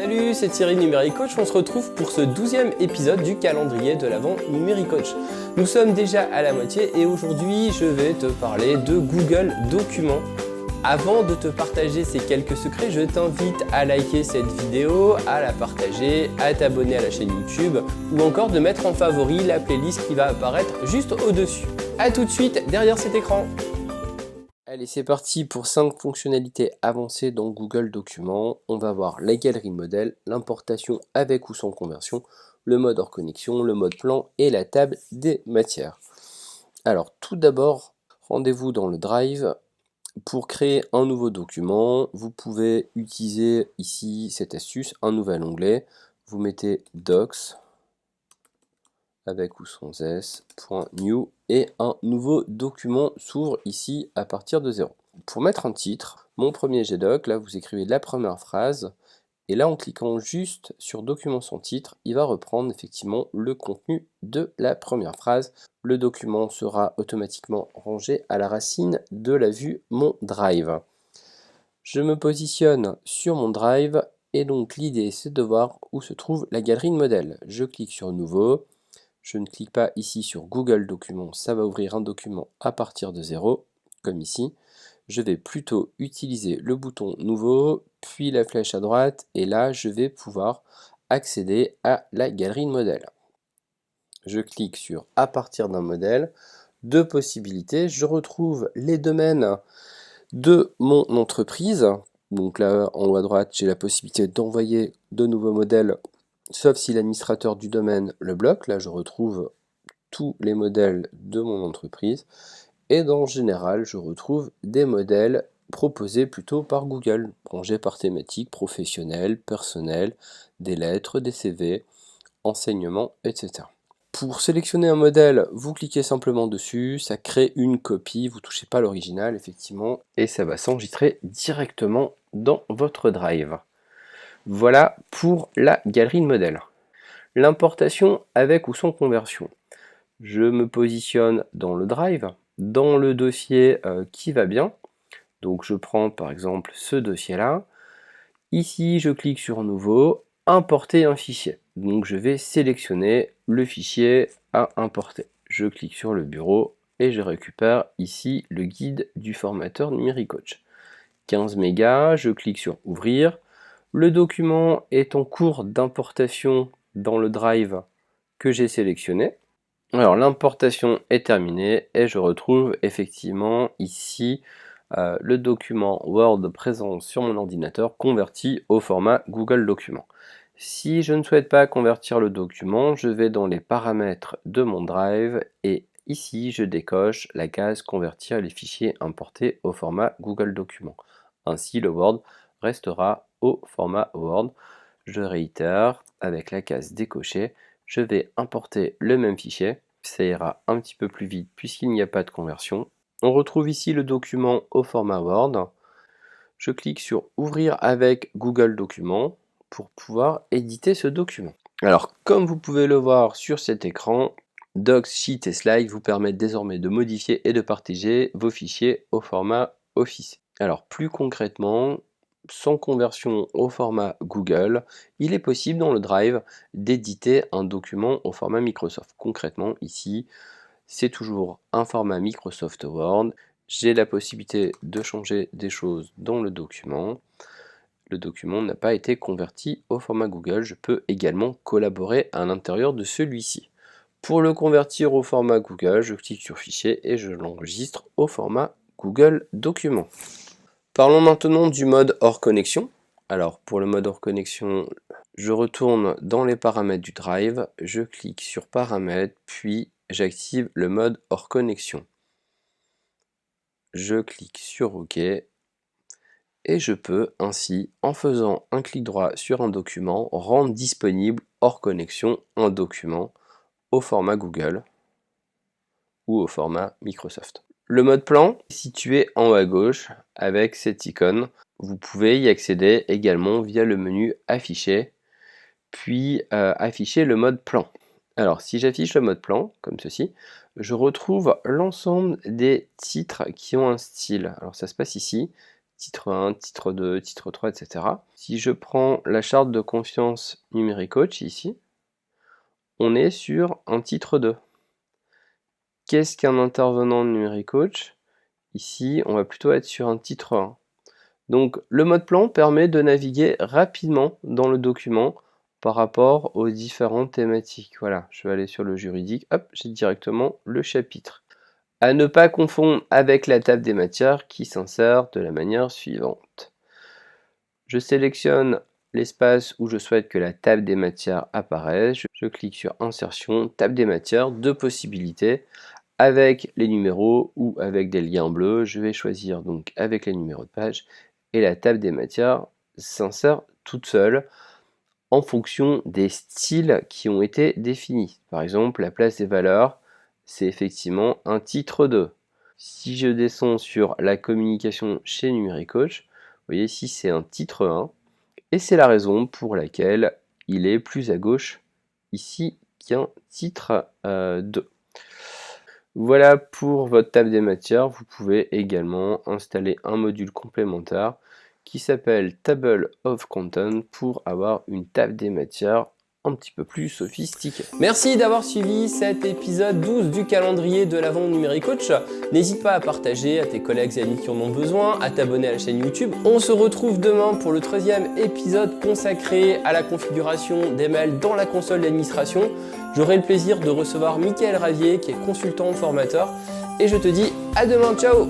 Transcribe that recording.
Salut, c'est Thierry Numéricoach, on se retrouve pour ce 12e épisode du calendrier de l'Avent Numéricoach. Nous sommes déjà à la moitié et aujourd'hui je vais te parler de Google Documents. Avant de te partager ces quelques secrets, je t'invite à liker cette vidéo, à la partager, à t'abonner à la chaîne YouTube ou encore de mettre en favori la playlist qui va apparaître juste au-dessus. A tout de suite derrière cet écran. Allez, c'est parti pour 5 fonctionnalités avancées dans Google Documents. On va voir la galerie de modèles, l'importation avec ou sans conversion, le mode hors connexion, le mode plan et la table des matières. Alors, tout d'abord, rendez-vous dans le Drive. Pour créer un nouveau document, vous pouvez utiliser ici cette astuce, un nouvel onglet. Vous mettez Docs avec ou sans S, .new et un nouveau document s'ouvre ici à partir de 0. Pour mettre un titre, mon premier GDoc, là vous écrivez la première phrase et là en cliquant juste sur document sans titre, il va reprendre effectivement le contenu de la première phrase. Le document sera automatiquement rangé à la racine de la vue Mon Drive. Je me positionne sur mon Drive et donc l'idée c'est de voir où se trouve la galerie de modèles. Je clique sur Nouveau. Je ne clique pas ici sur Google Documents, ça va ouvrir un document à partir de 0, comme ici. Je vais plutôt utiliser le bouton Nouveau, puis la flèche à droite, et là je vais pouvoir accéder à la galerie de modèles. Je clique sur À partir d'un modèle, deux possibilités. Je retrouve les domaines de mon entreprise. Donc là, en haut à droite, j'ai la possibilité d'envoyer de nouveaux modèles sauf si l'administrateur du domaine le bloque. Là, je retrouve tous les modèles de mon entreprise. Et dans Général, je retrouve des modèles proposés plutôt par Google, rangés par thématique, professionnel, personnel, des lettres, des CV, enseignement, etc. Pour sélectionner un modèle, vous cliquez simplement dessus, ça crée une copie, vous ne touchez pas l'original, effectivement, et ça va s'enregistrer directement dans votre Drive. Voilà pour la galerie de modèles. L'importation avec ou sans conversion. Je me positionne dans le Drive, dans le dossier qui va bien. Donc je prends par exemple ce dossier-là. Ici, je clique sur Nouveau, Importer un fichier. Donc je vais sélectionner le fichier à importer. Je clique sur le bureau et je récupère ici le guide du formateur Numéricoach. 15 mégas, je clique sur Ouvrir. Le document est en cours d'importation dans le Drive que j'ai sélectionné. Alors l'importation est terminée et je retrouve effectivement ici le document Word présent sur mon ordinateur converti au format Google Documents. Si je ne souhaite pas convertir le document, je vais dans les paramètres de mon Drive et ici je décoche la case Convertir les fichiers importés au format Google Documents. Ainsi le Word restera au format Word. Je réitère avec la case décochée, je vais importer le même fichier, ça ira un petit peu plus vite puisqu'il n'y a pas de conversion. On retrouve ici le document au format Word. Je clique sur Ouvrir avec Google Documents pour pouvoir éditer ce document. Alors comme vous pouvez le voir sur cet écran, Docs, Sheet et Slide vous permettent désormais de modifier et de partager vos fichiers au format Office. Alors plus concrètement, sans conversion au format Google, il est possible dans le Drive d'éditer un document au format Microsoft. Concrètement ici, c'est toujours un format Microsoft Word. J'ai la possibilité de changer des choses dans le document. Le document n'a pas été converti au format Google. Je peux également collaborer à l'intérieur de celui-ci. Pour le convertir au format Google, je clique sur Fichier et je l'enregistre au format Google Documents. Parlons maintenant du mode hors connexion. Alors pour le mode hors connexion, je retourne dans les paramètres du Drive, je clique sur Paramètres, puis j'active le mode hors connexion. Je clique sur OK et je peux ainsi, en faisant un clic droit sur un document, rendre disponible hors connexion un document au format Google ou au format Microsoft. Le mode plan est situé en haut à gauche avec cette icône. Vous pouvez y accéder également via le menu Afficher, puis afficher le mode plan. Alors si j'affiche le mode plan, comme ceci, je retrouve l'ensemble des titres qui ont un style. Alors ça se passe ici, titre 1, titre 2, titre 3, etc. Si je prends la charte de confiance NumériCoach ici, on est sur un titre 2. Qu'est-ce qu'un intervenant NumériCoach? Ici, on va plutôt être sur un titre 1. Donc le mode plan permet de naviguer rapidement dans le document par rapport aux différentes thématiques. Voilà, je vais aller sur le juridique, hop, j'ai directement le chapitre. À ne pas confondre avec la table des matières qui s'insère de la manière suivante. Je sélectionne l'espace où je souhaite que la table des matières apparaisse. Je clique sur Insertion, table des matières, deux possibilités, avec les numéros ou avec des liens bleus. Je vais choisir donc avec les numéros de page et la table des matières s'insère toute seule en fonction des styles qui ont été définis. Par exemple, la place des valeurs, c'est effectivement un titre 2. Si je descends sur la communication chez NumériCoach, vous voyez ici c'est un titre 1 et c'est la raison pour laquelle il est plus à gauche ici qu'un titre 2. Voilà pour votre table des matières. Vous pouvez également installer un module complémentaire qui s'appelle Table of Content pour avoir une table des matières un petit peu plus sophistiquée. Merci d'avoir suivi cet épisode 12 du calendrier de l'Avent NumériCoach. N'hésite pas à partager à tes collègues et amis qui en ont besoin, à t'abonner à la chaîne YouTube. On se retrouve demain pour le 13e épisode consacré à la configuration des mails dans la console d'administration. J'aurai le plaisir de recevoir Mickaël Ravier qui est consultant formateur et je te dis à demain, ciao!